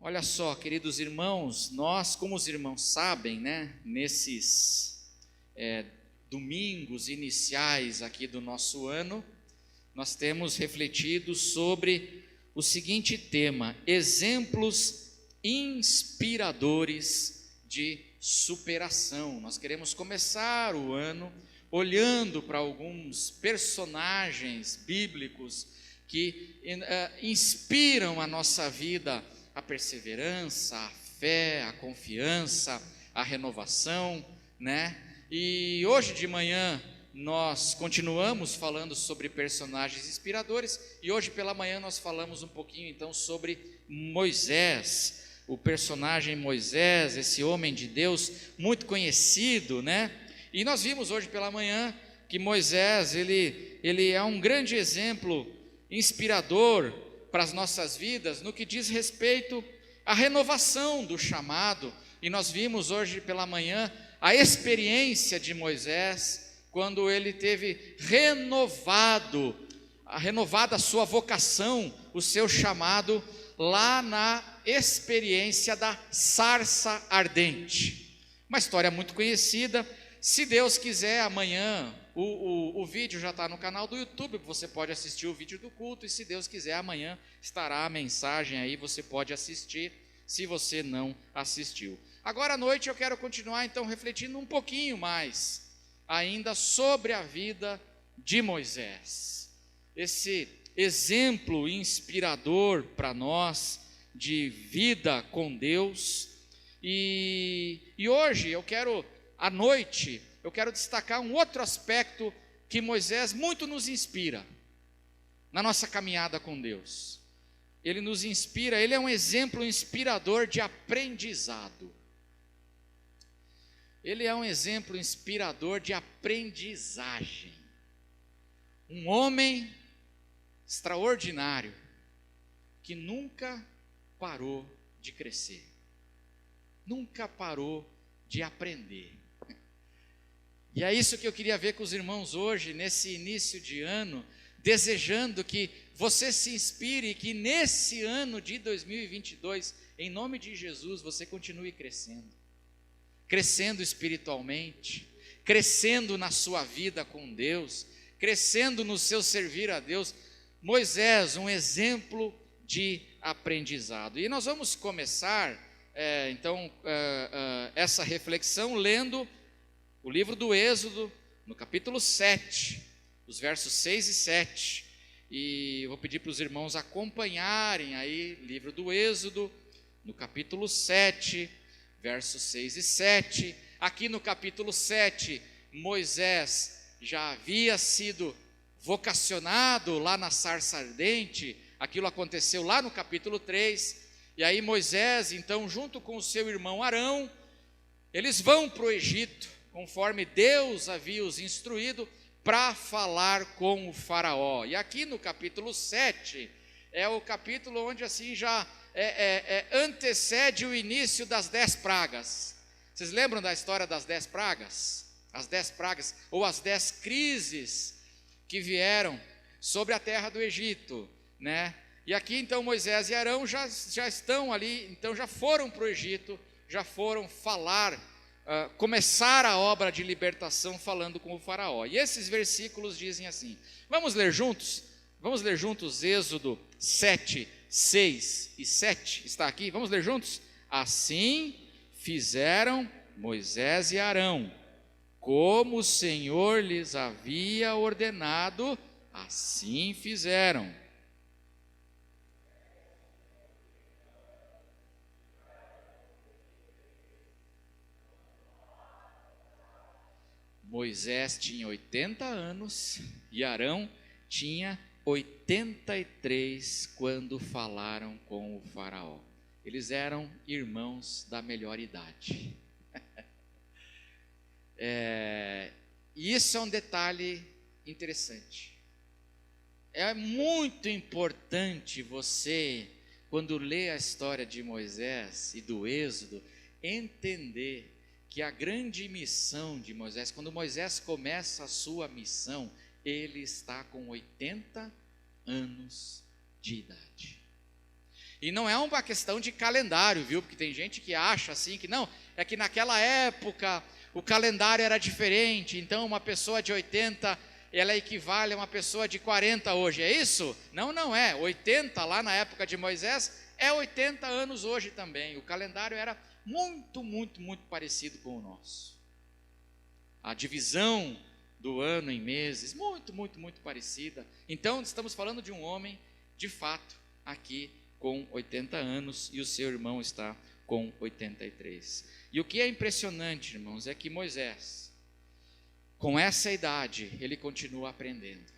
Olha só, queridos irmãos, nós, como os irmãos sabem, nesses domingos iniciais aqui do nosso ano, nós temos refletido sobre o seguinte tema: exemplos inspiradores de superação. Nós queremos começar o ano olhando para alguns personagens bíblicos que inspiram a nossa vida, a perseverança, a fé, a confiança, a renovação, E hoje de manhã nós continuamos falando sobre personagens inspiradores, e hoje pela manhã nós falamos um pouquinho então sobre Moisés, o personagem Moisés, esse homem de Deus muito conhecido, E nós vimos hoje pela manhã que Moisés, ele é um grande exemplo inspirador para as nossas vidas no que diz respeito à renovação do chamado. E nós vimos hoje pela manhã a experiência de Moisés, quando ele teve renovada a sua vocação, o seu chamado, lá na experiência da sarça ardente. Uma história muito conhecida. Se Deus quiser, amanhã o vídeo já está no canal do YouTube, você pode assistir o vídeo do culto, e se Deus quiser, amanhã estará a mensagem aí, você pode assistir, se você não assistiu. Agora à noite eu quero continuar então refletindo um pouquinho mais, ainda sobre a vida de Moisés, esse exemplo inspirador para nós, de vida com Deus, e hoje à noite, eu quero destacar um outro aspecto que Moisés muito nos inspira na nossa caminhada com Deus. Ele nos inspira, ele é um exemplo inspirador de aprendizado. Ele é um exemplo inspirador de aprendizagem. Um homem extraordinário que nunca parou de crescer, nunca parou de aprender. E é isso que eu queria ver com os irmãos hoje, nesse início de ano, desejando que você se inspire e que nesse ano de 2022, em nome de Jesus, você continue crescendo espiritualmente, crescendo na sua vida com Deus, crescendo no seu servir a Deus. Moisés, um exemplo de aprendizado. E nós vamos começar, essa reflexão lendo o livro do Êxodo, no capítulo 7, os versos 6 e 7, e eu vou pedir para os irmãos acompanharem aí, livro do Êxodo, no capítulo 7, versos 6 e 7, aqui no capítulo 7, Moisés já havia sido vocacionado lá na sarça ardente, aquilo aconteceu lá no capítulo 3, e aí Moisés, então, junto com o seu irmão Arão, eles vão para o Egito, conforme Deus havia os instruído, para falar com o faraó. E aqui no capítulo 7, é o capítulo onde assim já antecede o início das 10 pragas. Vocês lembram da história das 10 pragas? As 10 pragas, ou as 10 crises que vieram sobre a terra do Egito, E aqui então Moisés e Arão já estão ali, então já foram para o Egito, já foram começar a obra de libertação falando com o faraó. E esses versículos dizem assim, vamos ler juntos Êxodo 7, 6 e 7, está aqui, vamos ler juntos? Assim fizeram Moisés e Arão, como o Senhor lhes havia ordenado, assim fizeram. Moisés tinha 80 anos e Arão tinha 83 quando falaram com o faraó. Eles eram irmãos da melhor idade. E isso é um detalhe interessante. É muito importante você, quando lê a história de Moisés e do Êxodo, entender que a grande missão de Moisés, quando Moisés começa a sua missão, ele está com 80 anos de idade. E não é uma questão de calendário, viu? Porque tem gente que acha assim que não, é que naquela época o calendário era diferente, então uma pessoa de 80, ela equivale a uma pessoa de 40 hoje, é isso? Não, não é. 80 lá na época de Moisés é 80 anos hoje também. O calendário era muito, muito, muito parecido com o nosso. A divisão do ano em meses, muito, muito, muito parecida. Então, estamos falando de um homem, de fato, aqui com 80 anos, e o seu irmão está com 83. E o que é impressionante, irmãos, é que Moisés, com essa idade, ele continua aprendendo.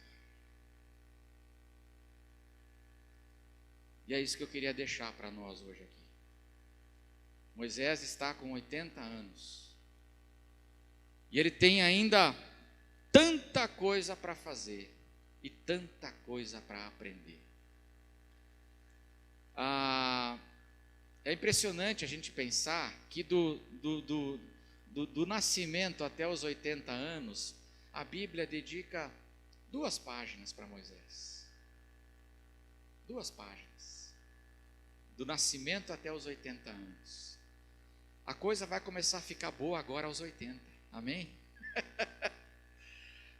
E é isso que eu queria deixar para nós hoje aqui. Moisés está com 80 anos. E ele tem ainda tanta coisa para fazer e tanta coisa para aprender. É impressionante a gente pensar que do nascimento até os 80 anos, a Bíblia dedica 2 páginas para Moisés. 2 páginas. Do nascimento até os 80 anos. A coisa vai começar a ficar boa agora aos 80. Amém?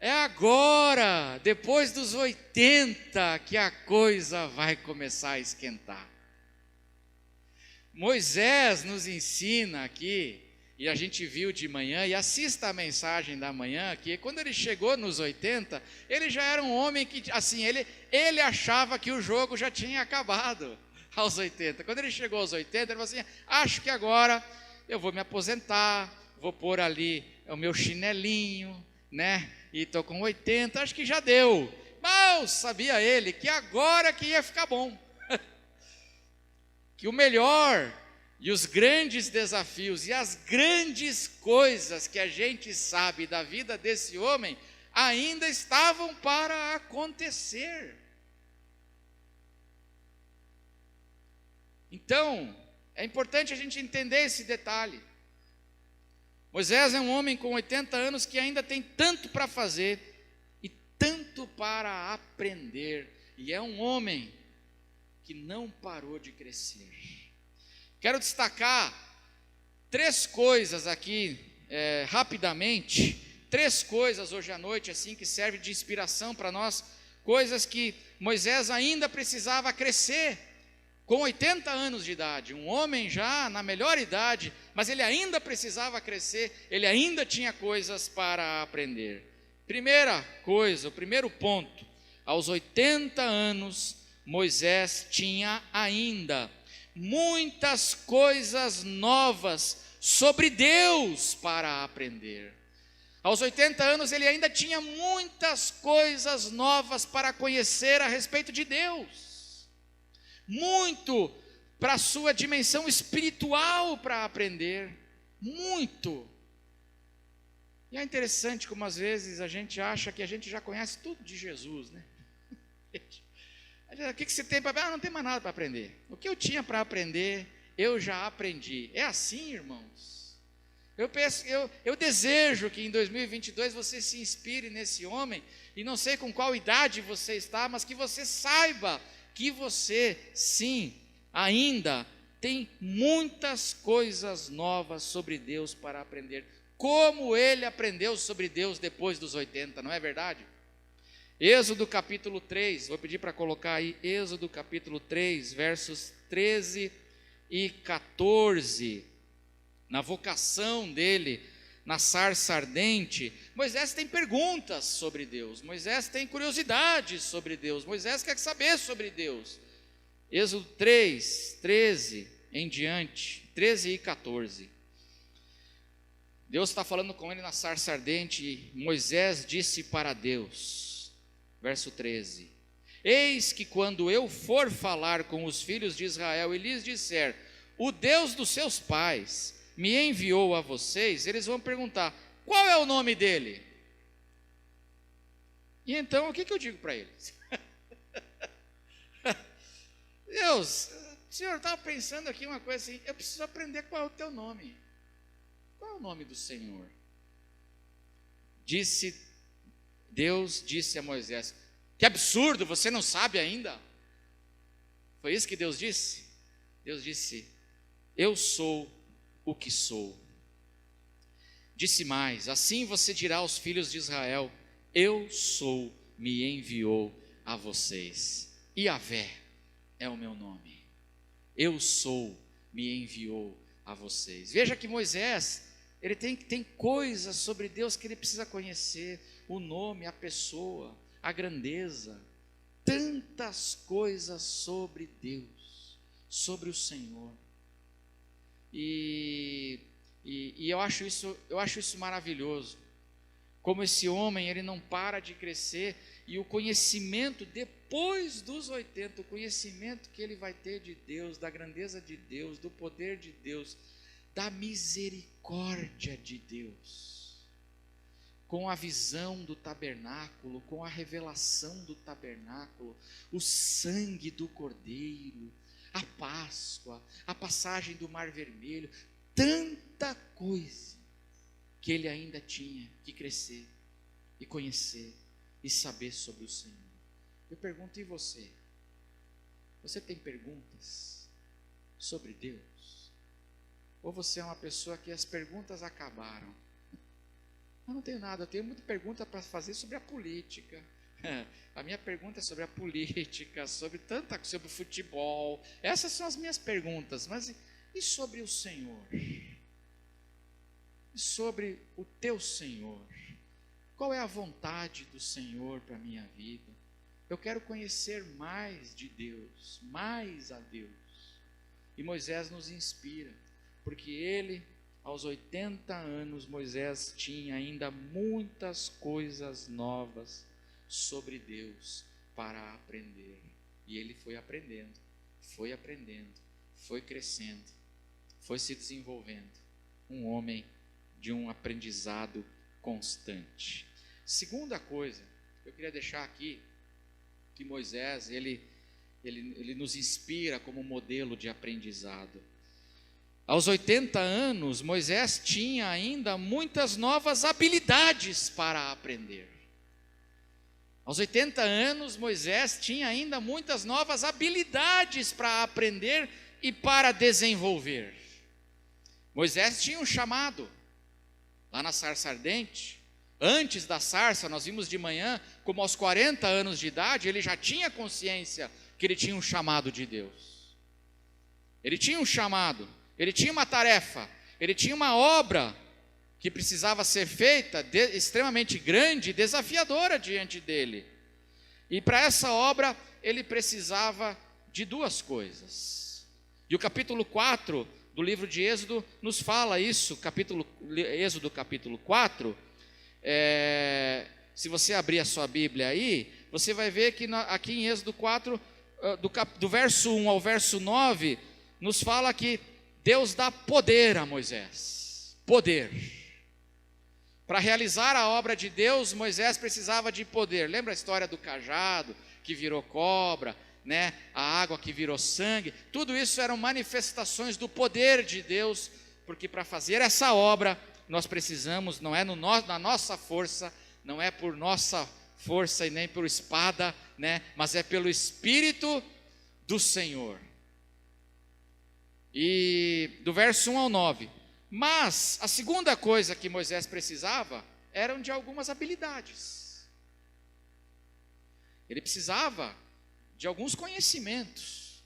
É agora, depois dos 80, que a coisa vai começar a esquentar. Moisés nos ensina aqui, e a gente viu de manhã, e assista a mensagem da manhã, que quando ele chegou nos 80, ele já era um homem que, assim, ele achava que o jogo já tinha acabado aos 80. Quando ele chegou aos 80, ele falou assim, acho que agora eu vou me aposentar, vou pôr ali o meu chinelinho, né? E estou com 80, acho que já deu. Mas sabia ele que agora que ia ficar bom. Que o melhor e os grandes desafios e as grandes coisas que a gente sabe da vida desse homem ainda estavam para acontecer. Então, é importante a gente entender esse detalhe. Moisés é um homem com 80 anos que ainda tem tanto para fazer e tanto para aprender. E é um homem que não parou de crescer. Quero destacar 3 coisas aqui, rapidamente. 3 coisas hoje à noite, assim, que servem de inspiração para nós. Coisas que Moisés ainda precisava crescer. Com 80 anos de idade, um homem já na melhor idade, mas ele ainda precisava crescer, ele ainda tinha coisas para aprender. Primeira coisa, o primeiro ponto, aos 80 anos, Moisés tinha ainda muitas coisas novas sobre Deus para aprender. Aos 80 anos, ele ainda tinha muitas coisas novas para conhecer a respeito de Deus. Muito para a sua dimensão espiritual para aprender, muito. E é interessante como às vezes a gente acha que a gente já conhece tudo de Jesus, né? O que você tem para aprender? Não tem mais nada para aprender. O que eu tinha para aprender, eu já aprendi. É assim, irmãos. Eu desejo que em 2022 você se inspire nesse homem, e não sei com qual idade você está, mas que você saiba que você, sim, ainda tem muitas coisas novas sobre Deus para aprender. Como ele aprendeu sobre Deus depois dos 80, não é verdade? Êxodo capítulo 3, vou pedir para colocar aí, Êxodo capítulo 3, versos 13 e 14. Na vocação dele, na sarça ardente, Moisés tem perguntas sobre Deus, Moisés tem curiosidades sobre Deus, Moisés quer saber sobre Deus. Êxodo 3, 13 em diante, 13 e 14. Deus está falando com ele na sarça ardente, e Moisés disse para Deus, verso 13: eis que quando eu for falar com os filhos de Israel e lhes disser, o Deus dos seus pais me enviou a vocês, eles vão perguntar, qual é o nome dele? E então, o que eu digo para eles? Deus, o Senhor estava pensando aqui uma coisa assim, eu preciso aprender qual é o teu nome. Qual é o nome do Senhor? Deus disse a Moisés, que absurdo, você não sabe ainda? Foi isso que Deus disse? Deus disse: eu sou o que sou. Disse mais: assim você dirá aos filhos de Israel: eu sou, me enviou a vocês. Yahvé é o meu nome. Eu sou, me enviou a vocês. Veja que Moisés, ele tem coisas sobre Deus que ele precisa conhecer: o nome, a pessoa, a grandeza, tantas coisas sobre Deus, sobre o Senhor. E eu acho isso maravilhoso. Como esse homem, ele não para de crescer, e o conhecimento depois dos 80, o conhecimento que ele vai ter de Deus, da grandeza de Deus, do poder de Deus, da misericórdia de Deus, com a visão do tabernáculo, com a revelação do tabernáculo, o sangue do Cordeiro, a Páscoa, a passagem do Mar Vermelho, tanta coisa que ele ainda tinha que crescer e conhecer e saber sobre o Senhor. Eu pergunto: e você? Você tem perguntas sobre Deus? Ou você é uma pessoa que as perguntas acabaram? Eu não tenho nada, eu tenho muita pergunta para fazer sobre a política. A minha pergunta é sobre a política, sobre o futebol. Essas são as minhas perguntas. Mas e sobre o Senhor? E sobre o teu Senhor? Qual é a vontade do Senhor para a minha vida? Eu quero conhecer mais de Deus, mais a Deus. E Moisés nos inspira, porque ele, aos 80 anos, Moisés tinha ainda muitas coisas novas sobre Deus para aprender. E ele foi aprendendo, foi crescendo, foi se desenvolvendo. Um homem de um aprendizado constante. Segunda coisa, eu queria deixar aqui, que Moisés, ele nos inspira como modelo de aprendizado. Aos 80 anos, Moisés tinha ainda muitas novas habilidades para aprender. Aos 80 anos, Moisés tinha ainda muitas novas habilidades para aprender e para desenvolver. Moisés tinha um chamado lá na sarça ardente. Antes da sarça, nós vimos de manhã, como aos 40 anos de idade, ele já tinha consciência que ele tinha um chamado de Deus. Ele tinha um chamado, ele tinha uma tarefa, ele tinha uma obra que precisava ser feita, extremamente grande e desafiadora diante dele. E para essa obra, ele precisava de duas coisas. E o capítulo 4 do livro de Êxodo nos fala isso, Êxodo capítulo 4, se você abrir a sua Bíblia aí, você vai ver que aqui em Êxodo 4, do verso 1 ao verso 9, nos fala que Deus dá poder a Moisés, poder. Para realizar a obra de Deus, Moisés precisava de poder. Lembra a história do cajado que virou cobra, né? A água que virou sangue? Tudo isso eram manifestações do poder de Deus, porque para fazer essa obra nós precisamos, não é na nossa força, não é por nossa força e nem por espada, né? Mas é pelo Espírito do Senhor. E do verso 1 ao 9. Mas a segunda coisa que Moisés precisava eram de algumas habilidades. Ele precisava de alguns conhecimentos.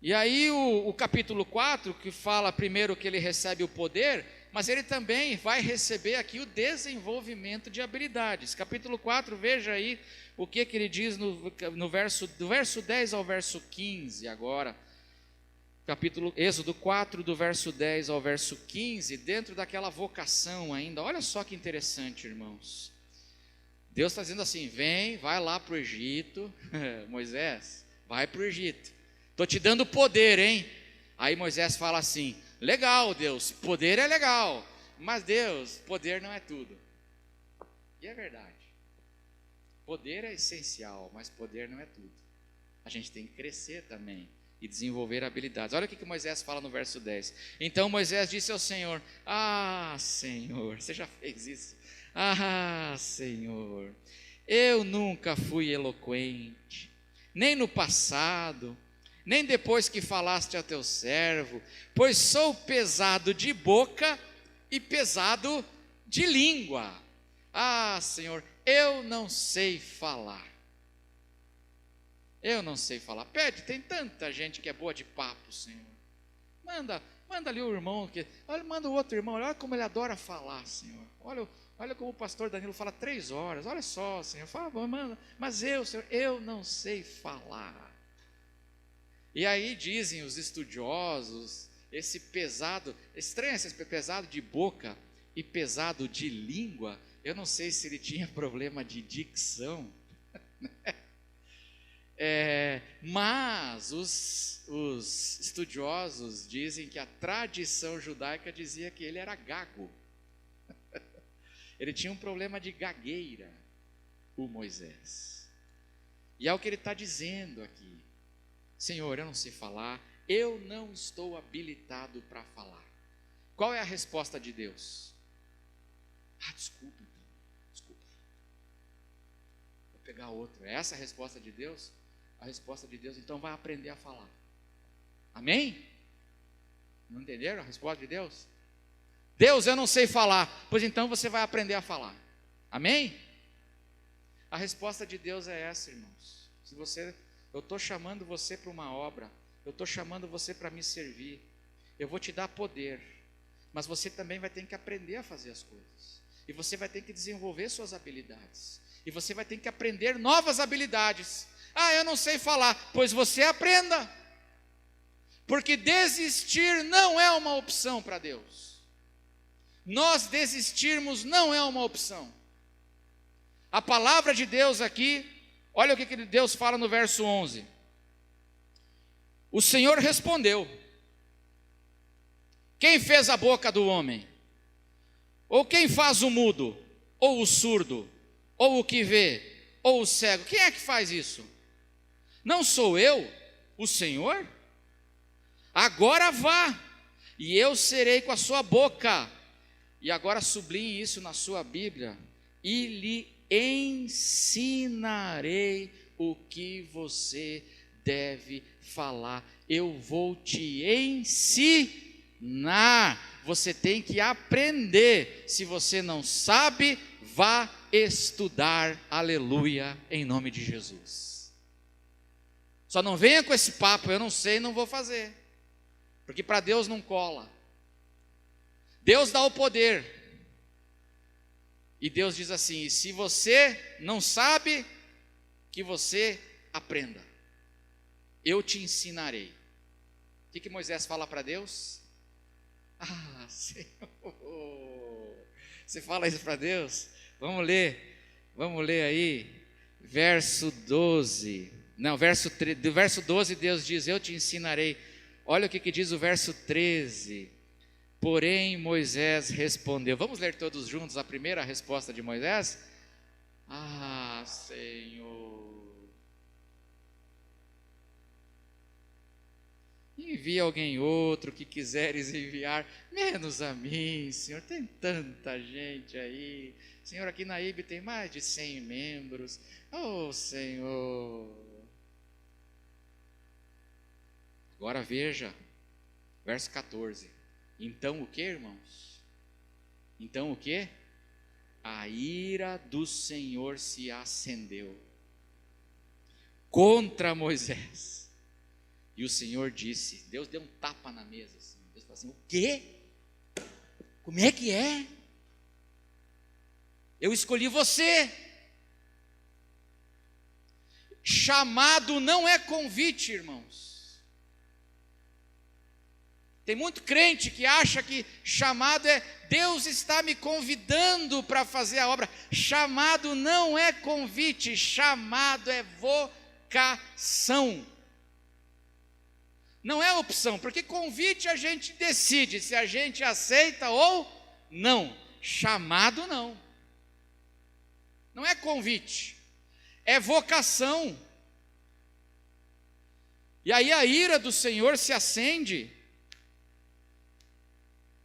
E aí o capítulo 4, que fala primeiro que ele recebe o poder, mas ele também vai receber aqui o desenvolvimento de habilidades. Capítulo 4, veja aí o que ele diz do verso 10 ao verso 15 agora. Êxodo 4, do verso 10 ao verso 15, dentro daquela vocação ainda. Olha só que interessante, irmãos. Deus está dizendo assim: vai lá para o Egito. Moisés, vai para o Egito. Estou te dando poder, hein? Aí Moisés fala assim: legal, Deus, poder é legal, mas Deus, poder não é tudo. E é verdade. Poder é essencial, mas poder não é tudo. A gente tem que crescer também e desenvolver habilidades. Olha o que Moisés fala no verso 10. Então Moisés disse ao Senhor: Senhor, você já fez isso? Senhor, eu nunca fui eloquente, nem no passado, nem depois que falaste a teu servo, pois sou pesado de boca e pesado de língua. Ah, Senhor, eu não sei falar. Eu não sei falar. Pede, tem tanta gente que é boa de papo, Senhor. Manda ali o irmão, manda o outro irmão, olha como ele adora falar, Senhor. Olha como o pastor Danilo fala 3 horas, olha só, Senhor, fala, manda, mas Senhor, eu não sei falar. E aí dizem os estudiosos, esse pesado, estranho esse pesado de boca e pesado de língua, eu não sei se ele tinha problema de dicção, mas os estudiosos dizem que a tradição judaica dizia que ele era gago. Ele tinha um problema de gagueira, o Moisés. E é o que ele está dizendo aqui. Senhor, eu não sei falar, eu não estou habilitado para falar. Qual é a resposta de Deus? Desculpa. Vou pegar outro. É essa a resposta de Deus? A resposta de Deus, então vai aprender a falar. Amém? Não entenderam a resposta de Deus? Deus, eu não sei falar. Pois então você vai aprender a falar. Amém? A resposta de Deus é essa, irmãos. Eu estou chamando você para uma obra. Eu estou chamando você para me servir. Eu vou te dar poder. Mas você também vai ter que aprender a fazer as coisas. E você vai ter que desenvolver suas habilidades. E você vai ter que aprender novas habilidades. Eu não sei falar. Pois você aprenda. Porque desistir não é uma opção para Deus. Nós desistirmos não é uma opção. A palavra de Deus aqui, olha o que Deus fala no verso 11. O Senhor respondeu: quem fez a boca do homem? Ou quem faz o mudo? Ou o surdo? Ou o que vê? Ou o cego? Quem é que faz isso? Não sou eu, o Senhor? Agora vá, e eu serei com a sua boca. E agora sublinhe isso na sua Bíblia. E lhe ensinarei o que você deve falar. Eu vou te ensinar. Você tem que aprender. Se você não sabe, vá estudar. Aleluia, em nome de Jesus. Só não venha com esse papo, eu não sei, não vou fazer. Porque para Deus não cola. Deus dá o poder. E Deus diz assim: e se você não sabe, que você aprenda. Eu te ensinarei. O que Moisés fala para Deus? Senhor, você fala isso para Deus? Vamos ler aí, verso 12. Não, do verso 12 Deus diz: eu te ensinarei. Olha o que diz o verso 13. Porém Moisés respondeu. Vamos ler todos juntos a primeira resposta de Moisés? Senhor, envia alguém outro que quiseres enviar, menos a mim, Senhor. Tem tanta gente aí, Senhor. Aqui na IB tem mais de 100 membros. Senhor. Agora veja, verso 14. Então o que, irmãos? Então o que? A ira do Senhor se acendeu contra Moisés. E o Senhor disse, Deus deu um tapa na mesa. Assim, Deus falou assim: o quê? Como é que é? Eu escolhi você. Chamado não é convite, irmãos. Tem muito crente que acha que chamado é Deus está me convidando para fazer a obra. Chamado não é convite, chamado é vocação. Não é opção, porque convite a gente decide se a gente aceita ou não. Chamado não. Não é convite, é vocação. E aí a ira do Senhor se acende.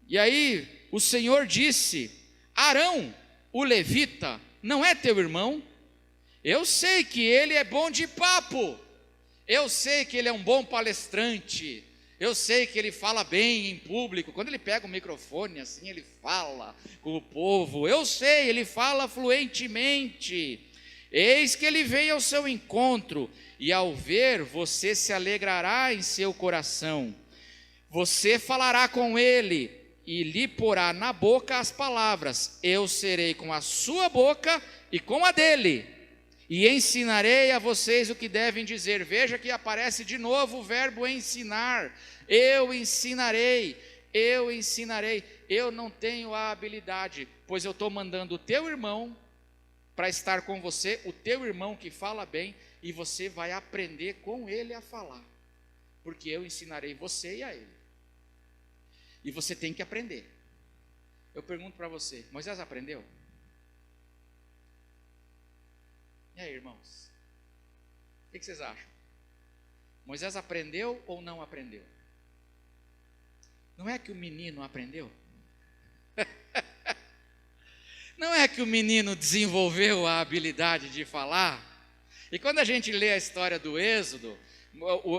E aí o Senhor disse: Arão, o levita, não é teu irmão? Eu sei que ele é bom de papo Eu sei que ele é um bom palestrante. Eu sei que ele fala bem em público. Quando ele pega o microfone assim, ele fala com o povo. Eu sei, ele fala fluentemente. Eis que ele veio ao seu encontro, e ao ver, você se alegrará em seu coração. Você falará com ele, e lhe porá na boca as palavras. Eu serei com a sua boca e com a dele, e ensinarei a vocês o que devem dizer. Veja que aparece de novo o verbo ensinar. Eu ensinarei, eu ensinarei. Eu não tenho a habilidade, pois eu estou mandando o teu irmão para estar com você, o teu irmão que fala bem, e você vai aprender com ele a falar, porque eu ensinarei você e a ele, e você tem que aprender. Eu pergunto para você, Moisés aprendeu? E aí, irmãos, o que vocês acham? Moisés aprendeu ou não aprendeu? Não é que o menino aprendeu? Não é que o menino desenvolveu a habilidade de falar? E quando a gente lê a história do Êxodo,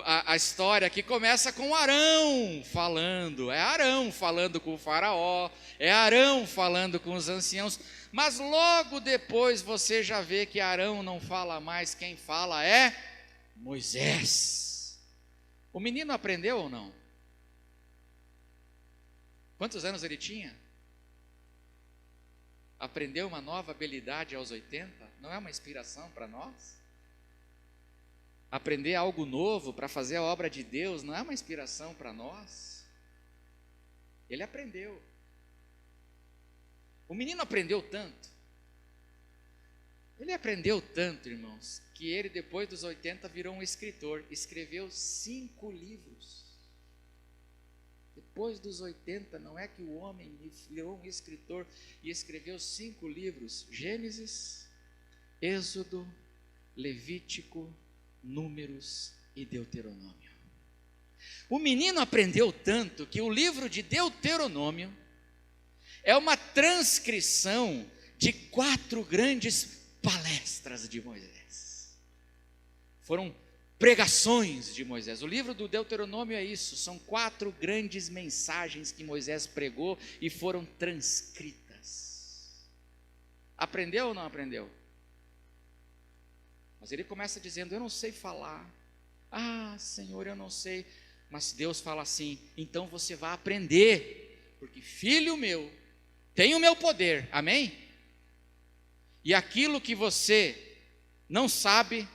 a história que começa com Arão falando, é Arão falando com o faraó, é Arão falando com os anciãos, mas logo depois você já vê que Arão não fala mais, quem fala é Moisés. O menino aprendeu ou não? Quantos anos ele tinha? Aprendeu uma nova habilidade aos 80? Não é uma inspiração para nós? Aprender algo novo para fazer a obra de Deus não é uma inspiração para nós? Ele aprendeu. O menino aprendeu tanto. Ele aprendeu tanto, irmãos, que ele depois dos 80 virou um escritor. Escreveu 5 livros. Depois dos 80, não é que o homem virou um escritor e escreveu 5 livros: Gênesis, Êxodo, Levítico, Números e Deuteronômio. O menino aprendeu tanto que o livro de Deuteronômio é uma transcrição de 4 grandes palestras de Moisés. Foram pregações de Moisés. O livro do Deuteronômio é isso, são 4 grandes mensagens que Moisés pregou e foram transcritas. Aprendeu ou não aprendeu? Mas ele começa dizendo: eu não sei falar. Ah, Senhor, eu não sei. Mas Deus fala assim: então você vai aprender, porque filho meu, tem o meu poder, amém? E aquilo que você não sabe,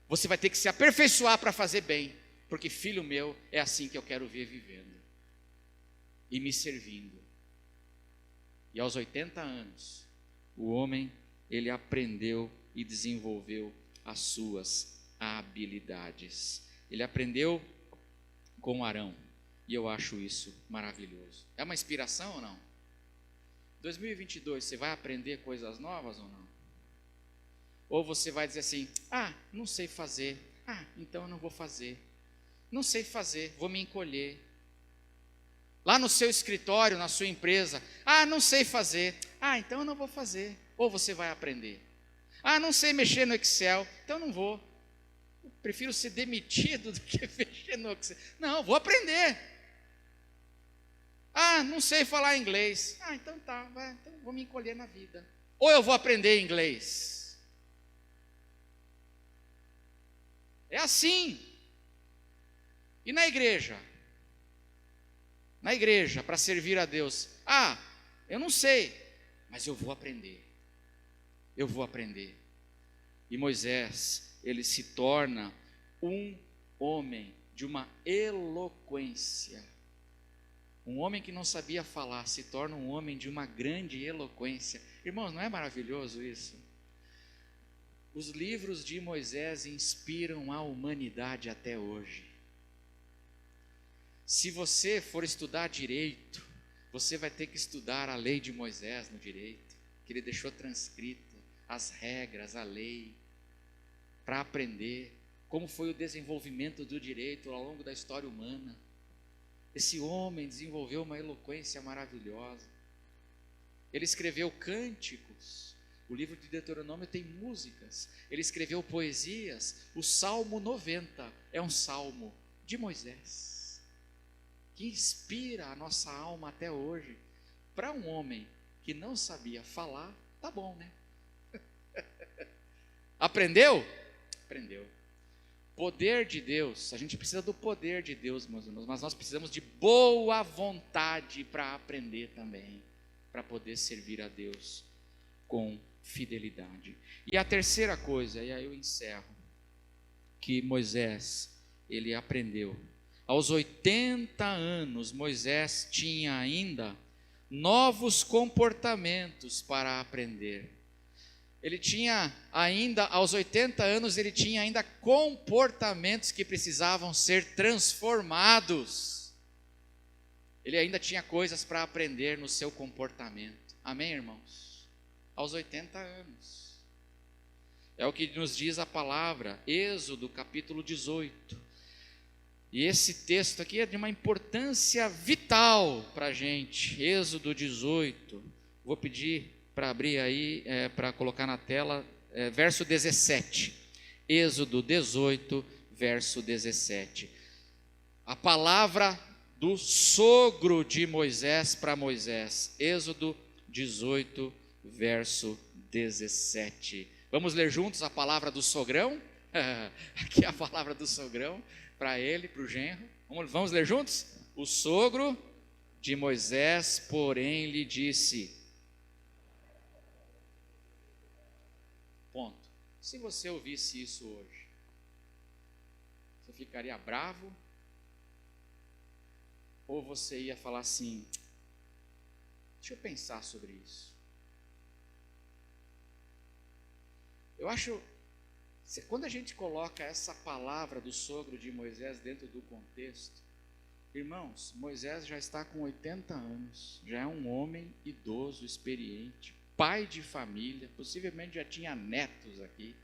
você vai ter que se aperfeiçoar para fazer bem, porque filho meu, é assim que eu quero ver vivendo e me servindo. E aos 80 anos, o homem, ele aprendeu e desenvolveu as suas habilidades. Ele aprendeu com Arão, e eu acho isso maravilhoso. É uma inspiração ou não? 2022, você vai aprender coisas novas ou não? Ou você vai dizer assim: ah, não sei fazer, ah, então eu não vou fazer. Não sei fazer, vou me encolher. Lá no seu escritório, na sua empresa: ah, não sei fazer, ah, então eu não vou fazer. Ou você vai aprender: ah, não sei mexer no Excel, então não vou. Eu prefiro ser demitido do que mexer no Excel. Não, vou aprender. Ah, não sei falar inglês. Ah, então tá, vai, então vou me encolher na vida. Ou eu vou aprender inglês. É assim. E na igreja? Na igreja, para servir a Deus: ah, eu não sei, mas eu vou aprender. Eu vou aprender. E Moisés, ele se torna um homem de uma eloquência. Um homem que não sabia falar se torna um homem de uma grande eloquência. Irmãos, não é maravilhoso isso? Os livros de Moisés inspiram a humanidade até hoje. Se você for estudar direito, você vai ter que estudar a lei de Moisés no direito, que ele deixou transcrita, as regras, a lei, para aprender como foi o desenvolvimento do direito ao longo da história humana. Esse homem desenvolveu uma eloquência maravilhosa. Ele escreveu cânticos O livro de Deuteronômio tem músicas, ele escreveu poesias. O Salmo 90 é um salmo de Moisés, que inspira a nossa alma até hoje. Para um homem que não sabia falar, tá bom, né? Aprendeu? Aprendeu. Poder de Deus, a gente precisa do poder de Deus, meus irmãos, mas nós precisamos de boa vontade para aprender também, para poder servir a Deus com fidelidade. E a terceira coisa, e aí eu encerro, que Moisés, ele aprendeu. Aos 80 anos, Moisés tinha ainda novos comportamentos para aprender. Ele tinha ainda, aos 80 anos, ele tinha ainda comportamentos que precisavam ser transformados. Ele ainda tinha coisas para aprender no seu comportamento. Amém, irmãos? Aos 80 anos. É o que nos diz a palavra, Êxodo capítulo 18. E esse texto aqui é de uma importância vital para a gente. Êxodo 18. Vou pedir para abrir aí, para colocar na tela, verso 17. Êxodo 18, verso 17. A palavra do sogro de Moisés para Moisés. Êxodo 18, verso 17. Vamos ler juntos a palavra do sogrão? Aqui é a palavra do sogrão, para ele, para o genro. Vamos ler juntos? O sogro de Moisés, porém, lhe disse... Ponto. Se você ouvisse isso hoje, você ficaria bravo? Ou você ia falar assim, deixa eu pensar sobre isso. Eu acho, quando a gente coloca essa palavra do sogro de Moisés dentro do contexto, irmãos, Moisés já está com 80 anos, já é um homem idoso, experiente, pai de família, possivelmente já tinha netos aqui.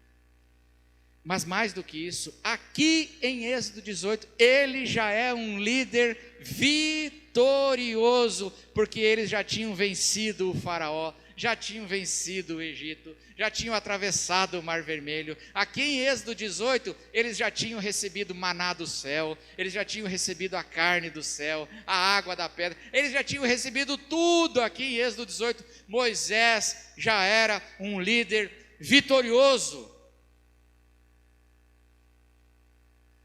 Mas mais do que isso, aqui em Êxodo 18, ele já é um líder vitorioso, porque eles já tinham vencido o faraó, já tinham vencido o Egito, já tinham atravessado o Mar Vermelho. Aqui em Êxodo 18, eles já tinham recebido maná do céu, eles já tinham recebido a carne do céu, a água da pedra, eles já tinham recebido tudo aqui em Êxodo 18. Moisés já era um líder vitorioso.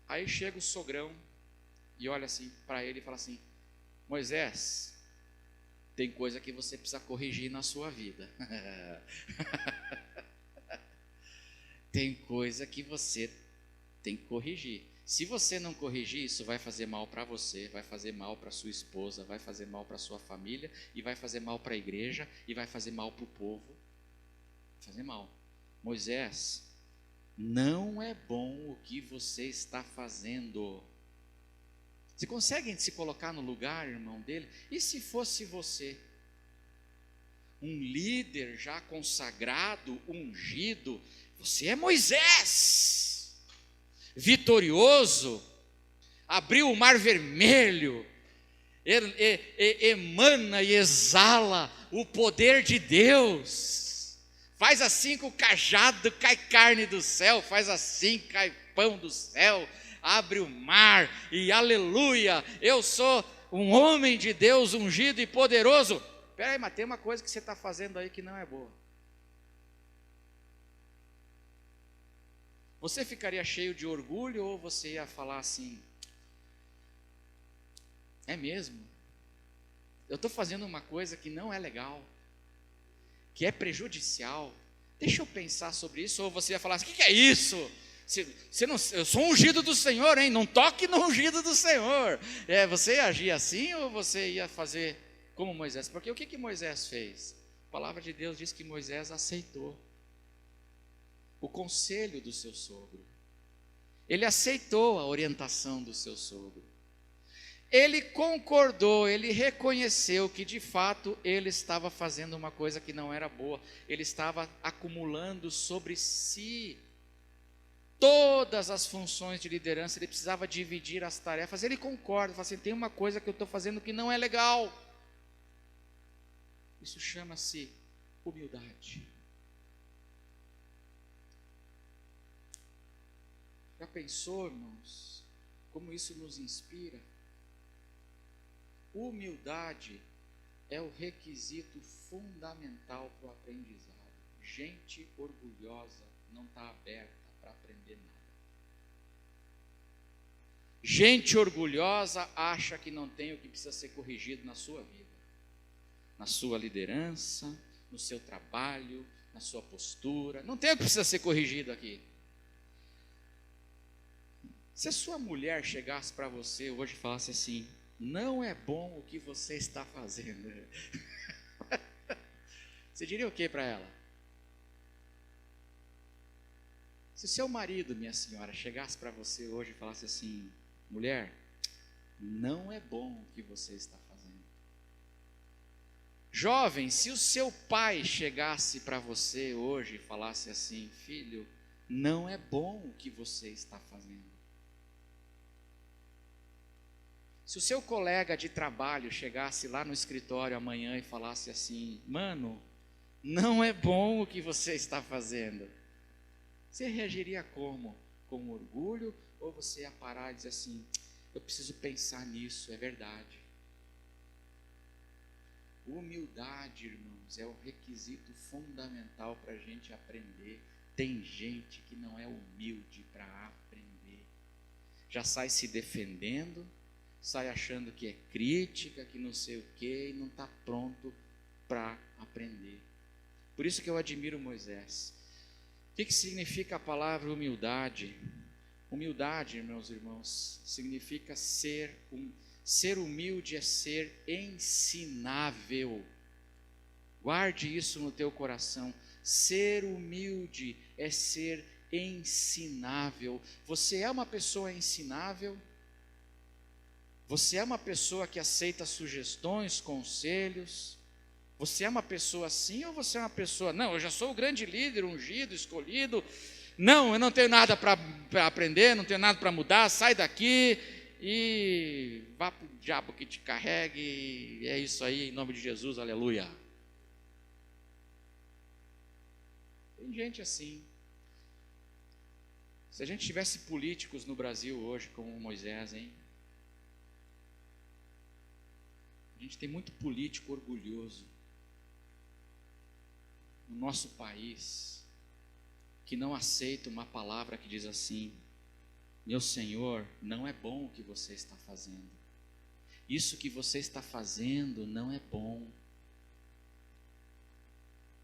Aí chega o sogrão e olha assim para ele e fala assim, Moisés, tem coisa que você precisa corrigir na sua vida. Tem coisa que você tem que corrigir. Se você não corrigir, isso vai fazer mal para você, vai fazer mal para sua esposa, vai fazer mal para sua família, e vai fazer mal para a igreja, e vai fazer mal para o povo. Vai fazer mal. Moisés, não é bom o que você está fazendo. Você consegue se colocar no lugar, irmão, dele? E se fosse você, um líder já consagrado, ungido, você é Moisés, vitorioso, abriu o Mar Vermelho, emana e exala o poder de Deus, faz assim com o cajado, cai carne do céu, faz assim, cai pão do céu, abre o mar, e aleluia, eu sou um homem de Deus ungido e poderoso. Espera aí, mas tem uma coisa que você está fazendo aí que não é boa. Você ficaria cheio de orgulho ou você ia falar assim, é mesmo? Eu estou fazendo uma coisa que não é legal, que é prejudicial, deixa eu pensar sobre isso. Ou você ia falar assim, o que é isso? Você não, eu sou ungido do Senhor, hein? Não toque no ungido do Senhor. Você ia agir assim ou você ia fazer como Moisés? Porque o que Moisés fez? A palavra de Deus diz que Moisés aceitou o conselho do seu sogro. Ele aceitou a orientação do seu sogro. Ele concordou, ele reconheceu que de fato ele estava fazendo uma coisa que não era boa. Ele estava acumulando sobre si todas as funções de liderança, ele precisava dividir as tarefas. Ele concorda, fala assim, tem uma coisa que eu estou fazendo que não é legal. Isso chama-se humildade. Já pensou, irmãos, como isso nos inspira? Humildade é o requisito fundamental para o aprendizado. Gente orgulhosa não está aberta para aprender nada. Gente orgulhosa acha que não tem o que precisa ser corrigido na sua vida, na sua liderança, no seu trabalho, na sua postura. Não tem o que precisa ser corrigido aqui. Se a sua mulher chegasse para você hoje e falasse assim: não é bom o que você está fazendo, você diria o que para ela? Se o seu marido, minha senhora, chegasse para você hoje e falasse assim: mulher, não é bom o que você está fazendo. Jovem, se o seu pai chegasse para você hoje e falasse assim: filho, não é bom o que você está fazendo. Se o seu colega de trabalho chegasse lá no escritório amanhã e falasse assim: mano, não é bom o que você está fazendo, você reagiria como? Com orgulho? Ou você ia parar e dizer assim: eu preciso pensar nisso, é verdade. Humildade, irmãos, é o requisito fundamental para a gente aprender. Tem gente que não é humilde para aprender, já sai se defendendo, sai achando que é crítica, que não sei o quê, e não está pronto para aprender. Por isso que eu admiro Moisés. O que significa a palavra humildade? Humildade, meus irmãos, significa ser humilde é ser ensinável. Guarde isso no teu coração. Ser humilde é ser ensinável. Você é uma pessoa ensinável? Você é uma pessoa que aceita sugestões, conselhos? Você é uma pessoa assim, ou você é uma pessoa: não, eu já sou o grande líder, ungido, escolhido, não, eu não tenho nada para aprender, não tenho nada para mudar, sai daqui e vá para o diabo que te carregue, e é isso aí, em nome de Jesus, aleluia. Tem gente assim. Se a gente tivesse políticos no Brasil hoje, como Moisés, hein? A gente tem muito político orgulhoso no nosso país, que não aceita uma palavra que diz assim: meu Senhor, não é bom o que você está fazendo, isso que você está fazendo não é bom.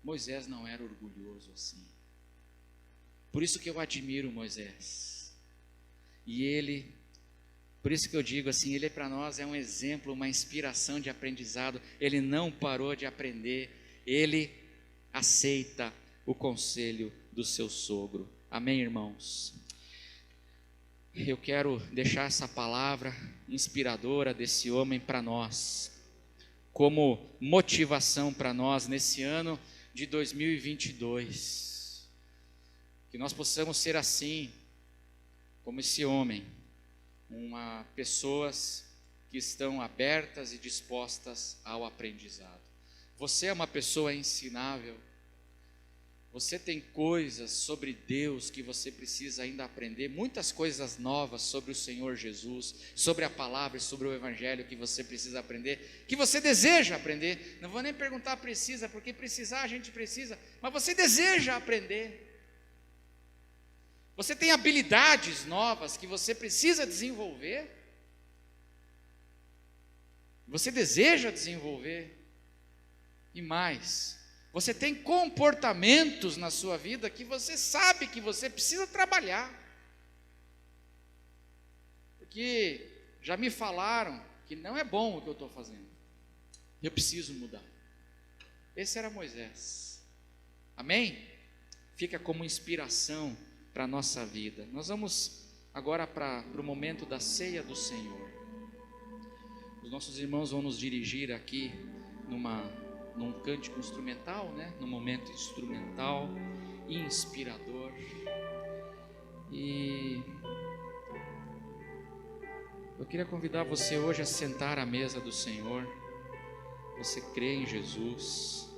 Moisés não era orgulhoso assim. Por isso que eu admiro Moisés. E ele, por isso que eu digo assim, ele para nós é um exemplo, uma inspiração de aprendizado. Ele não parou de aprender, ele aceita o conselho do seu sogro. Amém, irmãos? Eu quero deixar essa palavra inspiradora desse homem para nós, como motivação para nós nesse ano de 2022. Que nós possamos ser assim, como esse homem, pessoas que estão abertas e dispostas ao aprendizado. Você é uma pessoa ensinável. Você tem coisas sobre Deus que você precisa ainda aprender, muitas coisas novas sobre o Senhor Jesus, sobre a palavra e sobre o Evangelho que você precisa aprender, que você deseja aprender. Não vou nem perguntar precisa, porque precisar a gente precisa, mas você deseja aprender. Você tem habilidades novas que você precisa desenvolver. Você deseja desenvolver. E mais, você tem comportamentos na sua vida que você sabe que você precisa trabalhar. Porque já me falaram que não é bom o que eu estou fazendo. Eu preciso mudar. Esse era Moisés. Amém? Fica como inspiração para a nossa vida. Nós vamos agora para o momento da ceia do Senhor. Os nossos irmãos vão nos dirigir aqui num cântico instrumental, né? Num momento instrumental, inspirador. E eu queria convidar você hoje a sentar à mesa do Senhor. Você crê em Jesus.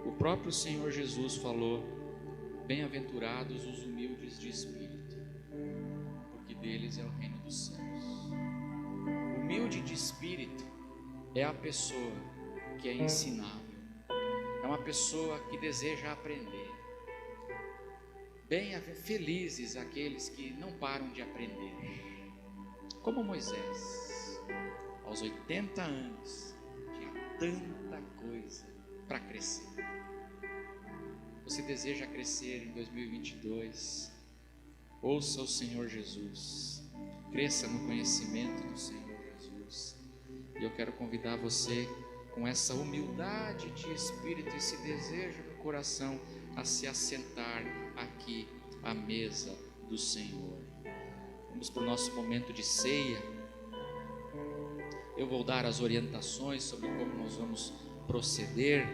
O próprio Senhor Jesus falou: bem-aventurados os humildes de espírito. deles é o reino dos céus. Humilde de espírito é a pessoa que é ensinável, é uma pessoa que deseja aprender. Felizes aqueles que não param de aprender, como Moisés, aos 80 anos, tinha tanta coisa para crescer. Você deseja crescer em 2022? Ouça o Senhor Jesus, cresça no conhecimento do Senhor Jesus. E eu quero convidar você, com essa humildade de espírito, esse desejo no coração, a se assentar aqui à mesa do Senhor. Vamos para o nosso momento de ceia. Eu vou dar as orientações sobre como nós vamos proceder.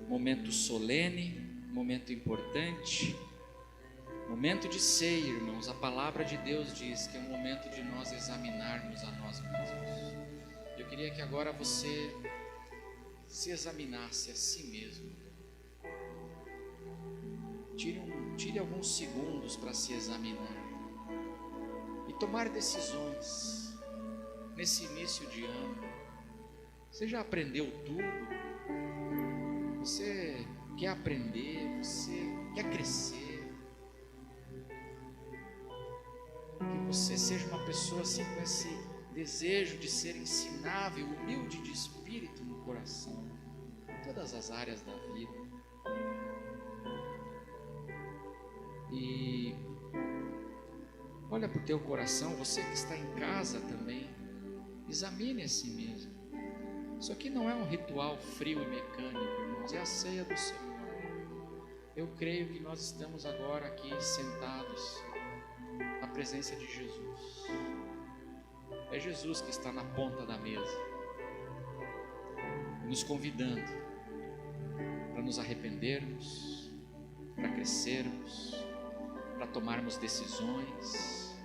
Momento solene, momento importante, momento de ceia, irmãos. A palavra de Deus diz que é um momento de nós examinarmos a nós mesmos. Eu queria que agora você se examinasse a si mesmo. Tire alguns segundos para se examinar e tomar decisões nesse início de ano. Você já aprendeu tudo? Você quer aprender? Você quer crescer? Que você seja uma pessoa assim com esse desejo de ser ensinável, humilde de espírito no coração, em todas as áreas da vida. E olha para o teu coração, você que está em casa também, examine a si mesmo. Isso aqui não é um ritual frio e mecânico, irmãos, é a ceia do Senhor. Eu creio que nós estamos agora aqui sentados na presença de Jesus. É Jesus que está na ponta da mesa, nos convidando para nos arrependermos, para crescermos, para tomarmos decisões,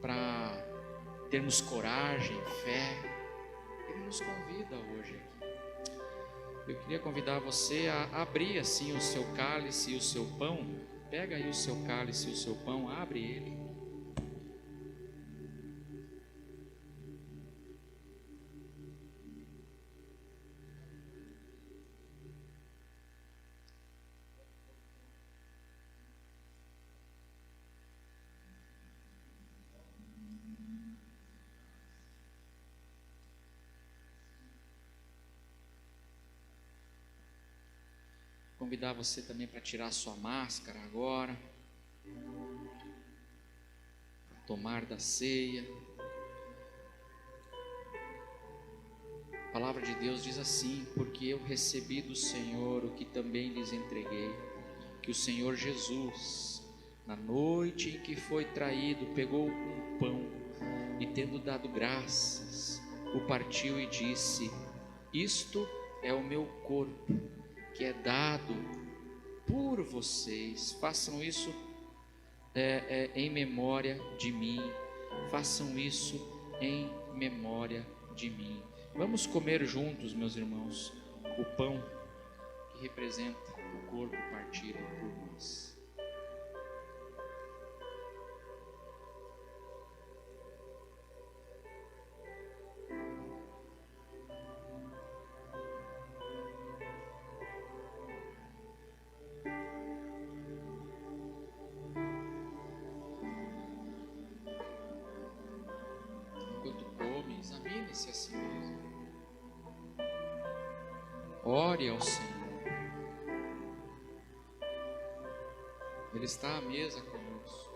para termos coragem, fé. Ele nos convida hoje aqui. Eu queria convidar você a abrir assim o seu cálice e o seu pão. Pega aí o seu cálice e o seu pão, abre ele. Convidar você também para tirar sua máscara agora, para tomar da ceia. A palavra de Deus diz assim: porque eu recebi do Senhor o que também lhes entreguei, que o Senhor Jesus, na noite em que foi traído, pegou um pão e, tendo dado graças, o partiu e disse: isto é o meu corpo, que é dado por vocês. Façam isso em memória de mim. Façam isso em memória de mim. Vamos comer juntos, meus irmãos, o pão que representa o corpo partido por nós. Examine-se a si mesmo. Ore ao Senhor. Ele está à mesa conosco.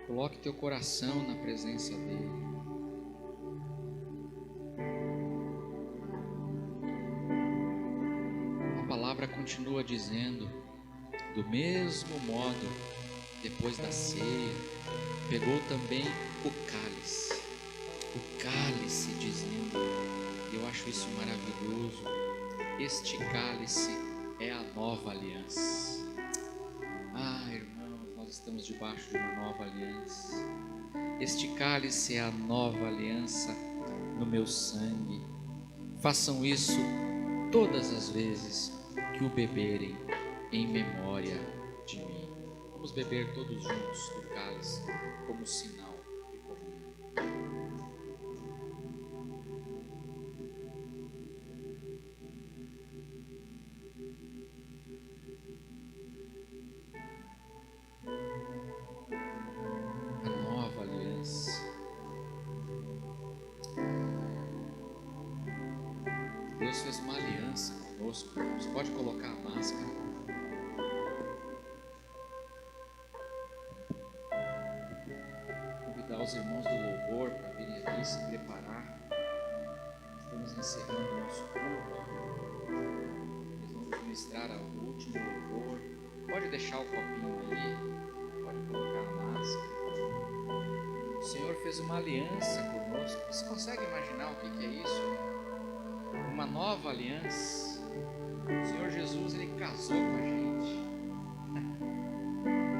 Coloque teu coração na presença dele. A palavra continua dizendo: do mesmo modo, depois da ceia, pegou também o cálice, dizendo, eu acho isso maravilhoso, este cálice é a nova aliança. Irmãos, nós estamos debaixo de uma nova aliança. Este cálice é a nova aliança no meu sangue. Façam isso todas as vezes que o beberem, em memória de mim. Vamos beber todos juntos do cálice como sinal de comunhão. A nova aliança. Deus fez uma aliança conosco. Você pode colocar a máscara. Convidar os irmãos do louvor para virem aqui se preparar. Estamos encerrando o nosso culto. Eles vão ministrar o último louvor. Pode deixar o copinho ali. Pode colocar a máscara. O Senhor fez uma aliança conosco. Você consegue imaginar o que é isso? Uma nova aliança. O Senhor Jesus, Ele casou com a gente.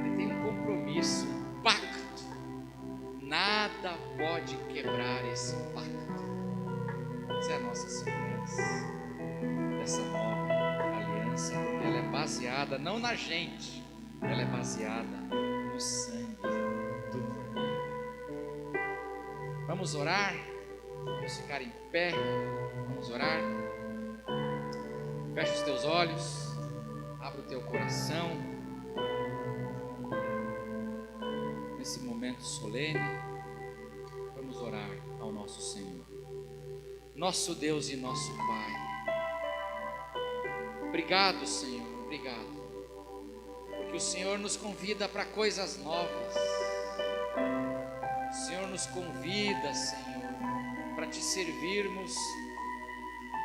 Ele tem um compromisso, um pacto. Nada pode quebrar esse pacto. Essa é a nossa segurança dessa nova aliança, porque ela é baseada não na gente, ela é baseada no sangue do Cordeiro. Vamos orar? Vamos ficar em pé? Vamos orar? Fecha os teus olhos, abre o teu coração, nesse momento solene, vamos orar ao nosso Senhor, nosso Deus e nosso Pai. Obrigado, Senhor, obrigado, porque o Senhor nos convida para coisas novas, o Senhor nos convida, Senhor, para te servirmos.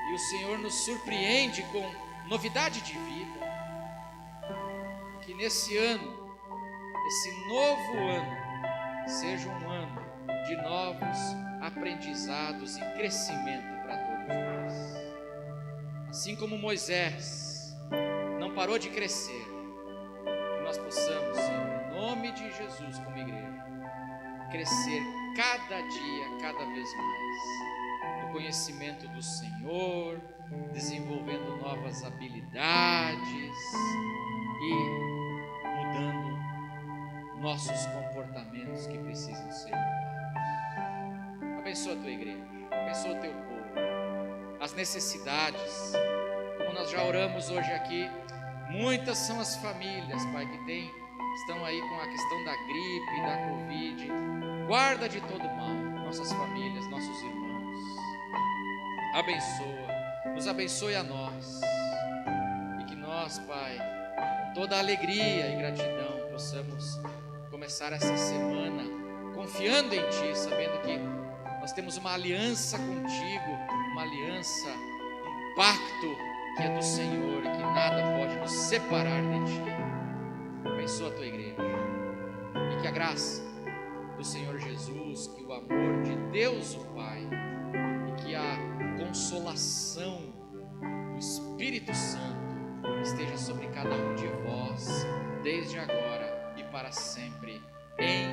E o Senhor nos surpreende com novidade de vida. Que nesse ano, esse novo ano, seja um ano de novos aprendizados e crescimento para todos nós. Assim como Moisés não parou de crescer, que nós possamos, Senhor, em nome de Jesus, como igreja, crescer cada dia, cada vez mais. No conhecimento do Senhor, desenvolvendo novas habilidades e mudando nossos comportamentos que precisam ser mudados. Abençoa a tua igreja, abençoa o teu povo, as necessidades, como nós já oramos hoje aqui, muitas são as famílias, Pai, que estão aí com a questão da gripe, da Covid. Guarda de todo mal nossas famílias, nossos irmãos. Abençoa, nos abençoe a nós, e que nós, Pai, com toda alegria e gratidão, possamos começar essa semana confiando em Ti, sabendo que nós temos uma aliança contigo, uma aliança, um pacto que é do Senhor e que nada pode nos separar de Ti. Abençoa a Tua igreja, e que a graça do Senhor Jesus, que o amor de Deus o Pai e que a consolação do Espírito Santo esteja sobre cada um de vós, desde agora e para sempre, em